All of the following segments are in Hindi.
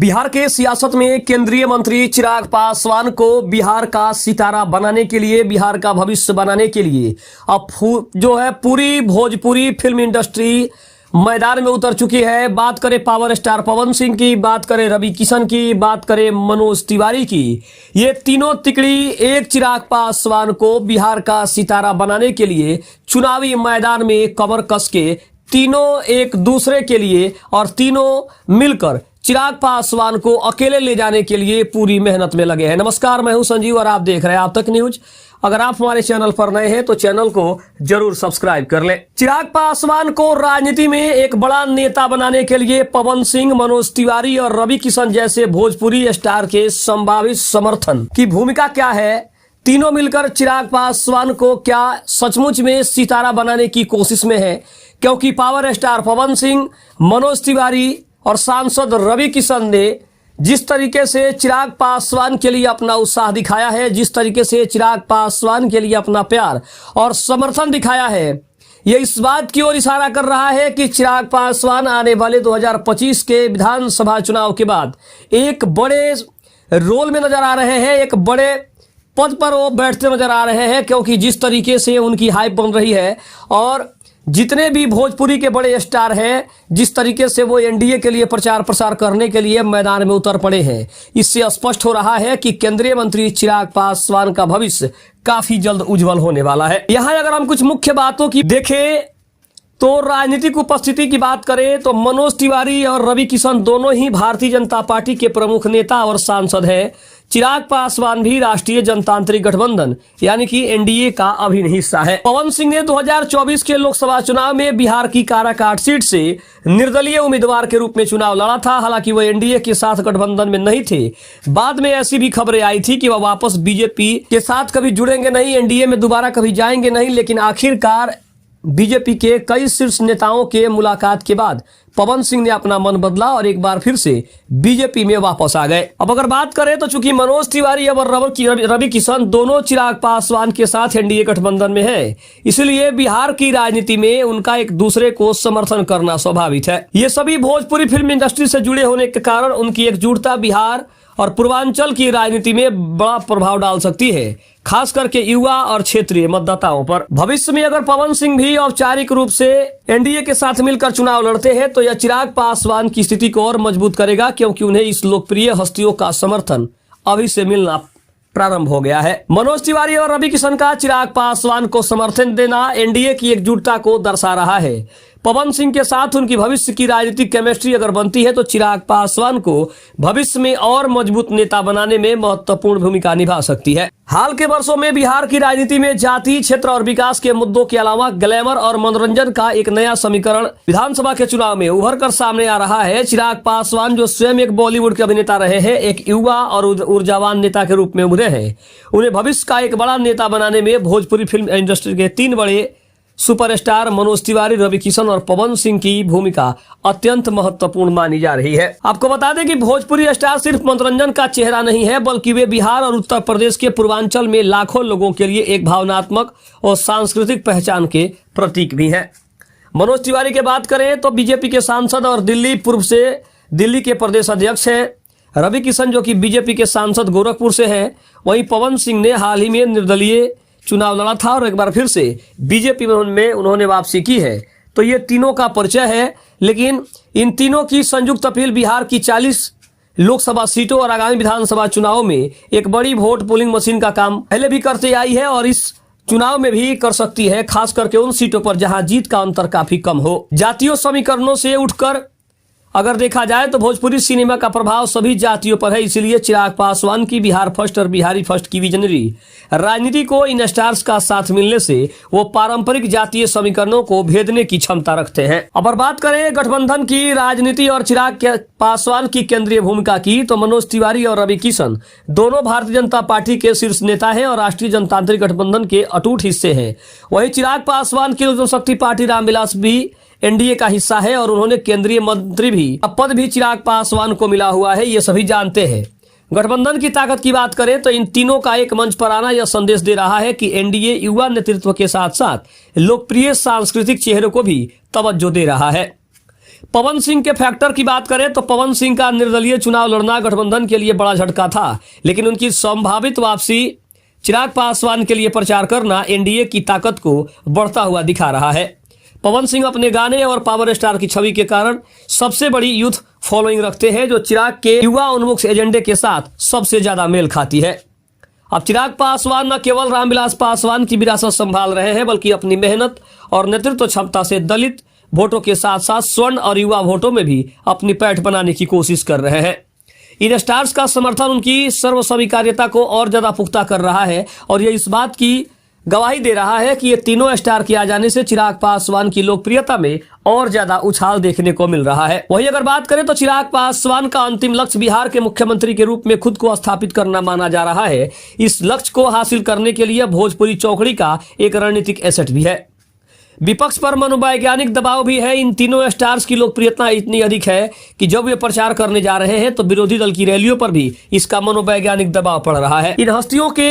बिहार के सियासत में केंद्रीय मंत्री चिराग पासवान को बिहार का सितारा बनाने के लिए, बिहार का भविष्य बनाने के लिए अब जो है पूरी भोजपुरी फिल्म इंडस्ट्री मैदान में उतर चुकी है। बात करें पावर स्टार पवन सिंह की, बात करें रवि किशन की, बात करें मनोज तिवारी की, ये तीनों तिकड़ी एक चिराग पासवान को बिहार का सितारा बनाने के लिए चुनावी मैदान में कमर कस के तीनों एक दूसरे के लिए और तीनों मिलकर चिराग पासवान को अकेले ले जाने के लिए पूरी मेहनत में लगे हैं। नमस्कार, मैं हूं संजीव और आप देख रहे हैं आप तक न्यूज। अगर आप हमारे चैनल पर नए हैं तो चैनल को जरूर सब्सक्राइब कर लें। चिराग पासवान को राजनीति में एक बड़ा नेता बनाने के लिए पवन सिंह, मनोज तिवारी और रवि किशन जैसे भोजपुरी स्टार के संभावित समर्थन की भूमिका क्या है? तीनों मिलकर चिराग पासवान को क्या सचमुच में सितारा बनाने की कोशिश में है? क्योंकि पावर स्टार पवन सिंह, मनोज तिवारी और सांसद रवि किशन ने जिस तरीके से चिराग पासवान के लिए अपना उत्साह दिखाया है, जिस तरीके से चिराग पासवान के लिए अपना प्यार और समर्थन दिखाया है, ये इस बात की ओर इशारा कर रहा है कि चिराग पासवान आने वाले 2025 के विधानसभा चुनाव के बाद एक बड़े रोल में नजर आ रहे हैं, एक बड़े पद पर वो बैठते नजर आ रहे हैं। क्योंकि जिस तरीके से उनकी हाइप बन रही है और जितने भी भोजपुरी के बड़े स्टार हैं, जिस तरीके से वो एनडीए के लिए प्रचार प्रसार करने के लिए मैदान में उतर पड़े हैं, इससे स्पष्ट हो रहा है कि केंद्रीय मंत्री चिराग पासवान का भविष्य काफी जल्द उज्जवल होने वाला है। यहाँ अगर हम कुछ मुख्य बातों की देखें तो राजनीतिक उपस्थिति की बात करें तो मनोज तिवारी और रवि किशन दोनों ही भारतीय जनता पार्टी के प्रमुख नेता और सांसद हैं। चिराग पासवान भी राष्ट्रीय जनतांत्रिक गठबंधन यानी कि एनडीए का अभिन्न हिस्सा है। पवन सिंह ने 2024 के लोकसभा चुनाव में बिहार की काराकाट सीट से निर्दलीय उम्मीदवार के रूप में चुनाव लड़ा था। हालांकि वह एनडीए के साथ गठबंधन में नहीं थे। बाद में ऐसी भी खबरें आई थी कि वह वापस बीजेपी के साथ कभी जुड़ेंगे नहीं, एनडीए में दोबारा कभी जाएंगे नहीं। लेकिन आखिरकार बीजेपी के कई शीर्ष नेताओं के मुलाकात के बाद पवन सिंह ने अपना मन बदला और एक बार फिर से बीजेपी में वापस आ गए। अब अगर बात करें तो चूंकि मनोज तिवारी और रवि किशन दोनों चिराग पासवान के साथ एनडीए गठबंधन में है, इसलिए बिहार की राजनीति में उनका एक दूसरे को समर्थन करना स्वाभाविक है। ये सभी भोजपुरी फिल्म इंडस्ट्री से जुड़े होने के कारण उनकी एकजुटता बिहार और पूर्वांचल की राजनीति में बड़ा प्रभाव डाल सकती है, खास करके युवा और क्षेत्रीय मतदाताओं पर। भविष्य में अगर पवन सिंह भी औपचारिक रूप से एनडीए के साथ मिलकर चुनाव लड़ते हैं तो यह चिराग पासवान की स्थिति को और मजबूत करेगा, क्योंकि उन्हें इस लोकप्रिय हस्तियों का समर्थन अभी से मिलना प्रारंभ हो गया है। मनोज तिवारी और रवि किशन का चिराग पासवान को समर्थन देना एनडीए की एकजुटता को दर्शा रहा है। पवन सिंह के साथ उनकी भविष्य की राजनीतिक केमिस्ट्री अगर बनती है तो चिराग पासवान को भविष्य में और मजबूत नेता बनाने में महत्वपूर्ण भूमिका निभा सकती है। हाल के वर्षों में बिहार की राजनीति में जाति, क्षेत्र और विकास के मुद्दों के अलावा ग्लैमर और मनोरंजन का एक नया समीकरण विधानसभा के चुनाव में उभर कर सामने आ रहा है। चिराग पासवान जो स्वयं एक बॉलीवुड के अभिनेता रहे हैं, एक युवा और ऊर्जावान नेता के रूप में उभरे हैं। उन्हें भविष्य का एक बड़ा नेता बनाने में भोजपुरी फिल्म इंडस्ट्री के तीन बड़े सुपरस्टार मनोज तिवारी, रवि किशन और पवन सिंह की भूमिका अत्यंत महत्वपूर्ण मानी जा रही है। आपको बता दें कि भोजपुरी स्टार सिर्फ मनोरंजन का चेहरा नहीं है, बल्कि वे बिहार और उत्तर प्रदेश के पूर्वांचल में लाखों लोगों के लिए एक भावनात्मक और सांस्कृतिक पहचान के प्रतीक भी हैं। मनोज तिवारी की बात करें तो बीजेपी के सांसद और पूर्व से दिल्ली के प्रदेश अध्यक्ष हैं। रवि किशन जो कि बीजेपी के सांसद गोरखपुर से हैं। वहीं पवन सिंह ने हाल ही में निर्दलीय चुनाव लड़ा था और एक बार फिर से बीजेपी में उन्होंने वापसी की है। तो ये तीनों का परिचय है। लेकिन इन तीनों की संयुक्त अपील बिहार की 40 लोकसभा सीटों और आगामी विधानसभा चुनाव में एक बड़ी वोट पोलिंग मशीन का काम पहले भी करते आई है और इस चुनाव में भी कर सकती है, खास करके उन सीटों पर जहां जीत का अंतर काफी कम हो। जातीय समीकरणों से उठकर अगर देखा जाए तो भोजपुरी सिनेमा का प्रभाव सभी जातियों पर है। इसलिए चिराग पासवान की बिहार फर्स्ट और बिहारी फर्स्ट की विजनरी राजनीति को इन स्टार्स का साथ मिलने से वो पारंपरिक जातीय समीकरणों को भेदने की क्षमता रखते हैं। अब बात करें गठबंधन की राजनीति और चिराग पासवान की केंद्रीय भूमिका की तो मनोज तिवारी और रवि किशन दोनों भारतीय जनता पार्टी के शीर्ष नेता हैं और राष्ट्रीय जनतांत्रिक गठबंधन के अटूट हिस्से हैं। वहीं चिराग पासवान की जनशक्ति पार्टी रामविलास भी एनडीए का हिस्सा है और उन्होंने केंद्रीय मंत्री भी पद भी चिराग पासवान को मिला हुआ है, ये सभी जानते हैं। गठबंधन की ताकत की बात करें तो इन तीनों का एक मंच पर आना यह संदेश दे रहा है कि एनडीए युवा नेतृत्व के साथ साथ लोकप्रिय सांस्कृतिक चेहरों को भी तवज्जो दे रहा है। पवन सिंह के फैक्टर की बात करें तो पवन सिंह का निर्दलीय चुनाव लड़ना गठबंधन के लिए बड़ा झटका था, लेकिन उनकी संभावित वापसी चिराग पासवान के लिए प्रचार करना एनडीए की ताकत को बढ़ता हुआ दिखा रहा है। पवन सिंह अपने गाने और पावर स्टार की छवि के कारण सबसे बड़ी यूथ फॉलोइंग रखते हैं, जो चिराग के युवा उन्मुख एजेंडे के साथ सबसे ज्यादा मेल खाती है। अब चिराग पासवान न केवल रामविलास पासवान की विरासत संभाल रहे हैं, बल्कि अपनी मेहनत और नेतृत्व क्षमता से दलित वोटों के साथ साथ स्वर्ण और युवा वोटों में भी अपनी पैठ बनाने की कोशिश कर रहे हैं। इन स्टार्स का समर्थन उनकी सर्वस्वीकार्यता को और ज्यादा पुख्ता कर रहा है और ये इस बात की गवाही दे रहा है कि ये तीनों स्टार के आ जाने से चिराग पासवान की लोकप्रियता में और ज्यादा उछाल देखने को मिल रहा है। वहीं अगर बात करें तो चिराग पासवान का अंतिम लक्ष्य बिहार के मुख्यमंत्री के रूप में खुद को स्थापित करना माना जा रहा है। इस लक्ष्य को हासिल करने के लिए भोजपुरी चौकड़ी का एक रणनीतिक एसेट भी है। विपक्ष पर मनोवैज्ञानिक दबाव भी है। इन तीनों स्टार्स की लोकप्रियता इतनी अधिक है कि जब वे प्रचार करने जा रहे हैं तो विरोधी दल की रैलियों पर भी इसका मनोवैज्ञानिक दबाव पड़ रहा है। इन हस्तियों के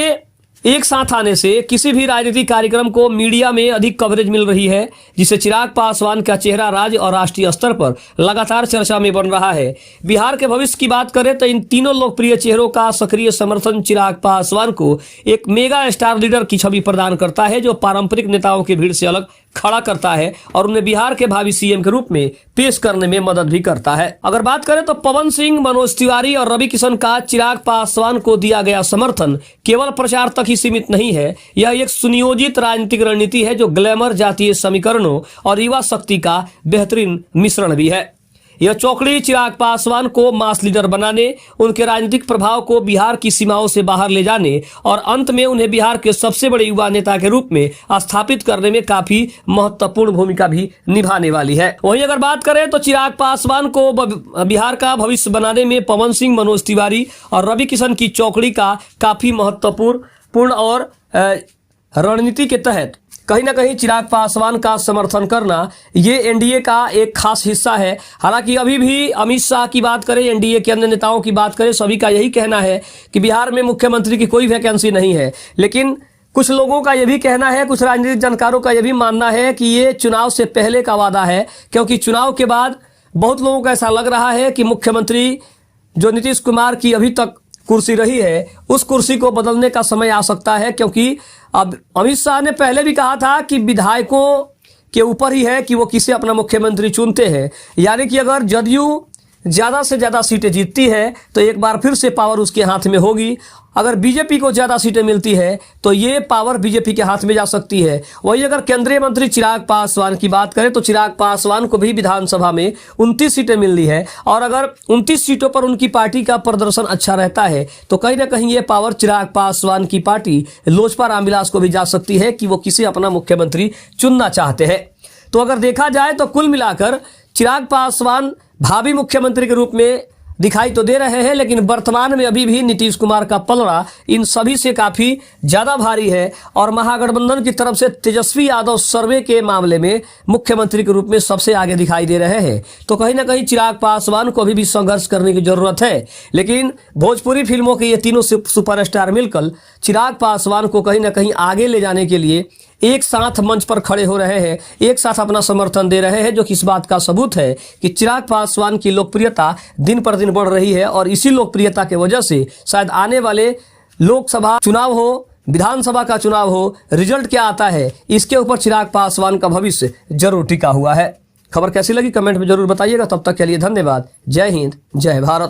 एक साथ आने से किसी भी राजनीतिक कार्यक्रम को मीडिया में अधिक कवरेज मिल रही है, जिससे चिराग पासवान का चेहरा राज्य और राष्ट्रीय स्तर पर लगातार चर्चा में बन रहा है। बिहार के भविष्य की बात करें तो इन तीनों लोकप्रिय चेहरों का सक्रिय समर्थन चिराग पासवान को एक मेगा स्टार लीडर की छवि प्रदान करता है, जो पारंपरिक नेताओं की भीड़ से अलग खड़ा करता है और उन्हें बिहार के भावी सीएम के रूप में पेश करने में मदद भी करता है। अगर बात करें तो पवन सिंह, मनोज तिवारी और रवि किशन का चिराग पासवान को दिया गया समर्थन केवल प्रचार तक ही सीमित नहीं है। यह एक सुनियोजित राजनीतिक रणनीति है जो ग्लैमर, जातीय समीकरणों और युवा शक्ति का बेहतरीन मिश्रण भी है। यह चौकड़ी चिराग पासवान को मास लीडर बनाने, उनके राजनीतिक प्रभाव को बिहार की सीमाओं से बाहर ले जाने और अंत में उन्हें बिहार के सबसे बड़े युवा नेता के रूप में स्थापित करने में काफी महत्वपूर्ण भूमिका भी निभाने वाली है। वहीं अगर बात करें तो चिराग पासवान को बिहार का भविष्य बनाने में पवन सिंह, मनोज तिवारी और रवि किशन की चौकड़ी का काफी महत्वपूर्ण और रणनीति के तहत कहीं ना कहीं चिराग पासवान का समर्थन करना ये एनडीए का एक खास हिस्सा है। हालांकि अभी भी अमित शाह की बात करें, एनडीए के अन्य नेताओं की बात करें, सभी का यही कहना है कि बिहार में मुख्यमंत्री की कोई वैकेंसी नहीं है। लेकिन कुछ लोगों का यह भी कहना है, कुछ राजनीतिक जानकारों का यह भी मानना है कि ये चुनाव से पहले का वादा है, क्योंकि चुनाव के बाद बहुत लोगों को ऐसा लग रहा है कि मुख्यमंत्री जो नीतीश कुमार की अभी तक कुर्सी रही है, उस कुर्सी को बदलने का समय आ सकता है। क्योंकि अब अमित शाह ने पहले भी कहा था कि विधायकों के ऊपर ही है कि वो किसे अपना मुख्यमंत्री चुनते हैं, यानी कि अगर जदयू ज्यादा से ज्यादा सीटें जीतती है तो एक बार फिर से पावर उसके हाथ में होगी। अगर बीजेपी को ज्यादा सीटें मिलती है तो ये पावर बीजेपी के हाथ में जा सकती है। वहीं अगर केंद्रीय मंत्री चिराग पासवान की बात करें तो चिराग पासवान को भी विधानसभा में 29 सीटें मिली है और अगर 29 सीटों पर उनकी पार्टी का प्रदर्शन अच्छा रहता है तो कहीं ना कहीं ये पावर चिराग पासवान की पार्टी लोजपा रामविलास को भी जा सकती है कि वो किसे अपना मुख्यमंत्री चुनना चाहते हैं। तो अगर देखा जाए तो कुल मिलाकर चिराग पासवान भावी मुख्यमंत्री के रूप में दिखाई तो दे रहे हैं, लेकिन वर्तमान में अभी भी नीतीश कुमार का पलड़ा इन सभी से काफी ज्यादा भारी है और महागठबंधन की तरफ से तेजस्वी यादव सर्वे के मामले में मुख्यमंत्री के रूप में सबसे आगे दिखाई दे रहे हैं। तो कहीं ना कहीं चिराग पासवान को अभी भी संघर्ष करने की जरूरत है, लेकिन भोजपुरी फिल्मों के ये तीनों सुपरस्टार मिलकर चिराग पासवान को कहीं ना कहीं आगे ले जाने के लिए एक साथ मंच पर खड़े हो रहे हैं, एक साथ अपना समर्थन दे रहे हैं, जो कि इस बात का सबूत है कि चिराग पासवान की लोकप्रियता दिन पर दिन बढ़ रही है। और इसी लोकप्रियता के वजह से शायद आने वाले लोकसभा चुनाव हो, विधानसभा का चुनाव हो, रिजल्ट क्या आता है इसके ऊपर चिराग पासवान का भविष्य जरूर टिका हुआ है। खबर कैसी लगी कमेंट में जरूर बताइएगा। तब तक के लिए धन्यवाद। जय हिंद, जय भारत।